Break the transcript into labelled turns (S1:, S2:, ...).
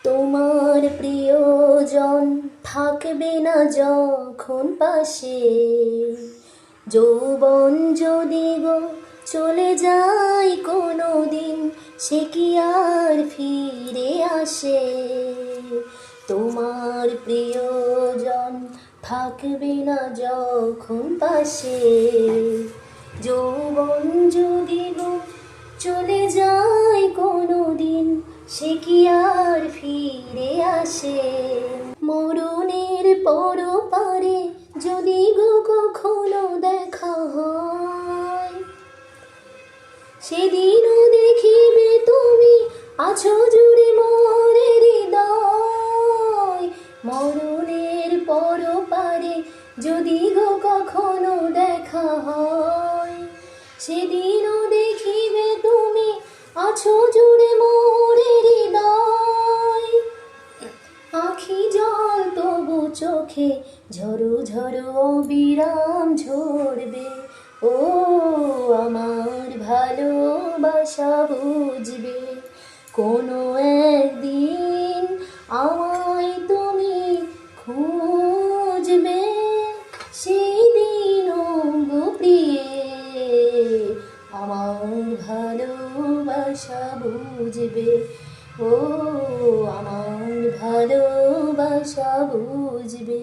S1: তোমার প্রিয়জন থাকবে না যখন পাশে, যৌবন যদি গো চলে যায় কোনো দিন, সে কি আর ফিরে আসে? তোমার প্রিয়জন থাকবে না যখন পাশে, যৌবন যদি গো চলে যায় কোনো দিন, সে কি আর ফিরে আসে? মরণের পর পারে যদি গো কখনো দেখা হয়, সেদিনও দেখিবে তুমি আছো জুড়ে মোরে হৃদয়। মরণের পর পারে যদি গো কখনো দেখা হয়, সেদিনও দেখিবে তুমি আছো জুড়ে মোরে হৃদয়। আখি জল তবু চোখে ঝরো ঝরো অবিরাম ঝরবে, ও আমার ভালোবাসা বুঝবে। কোনো একদিন আমায় তুমি খুঁজবে, সেই দিনও গো প্রিয়ে আমার ভালোবাসা বুঝবে, ও আমার ভালোবাসা বুঝবে।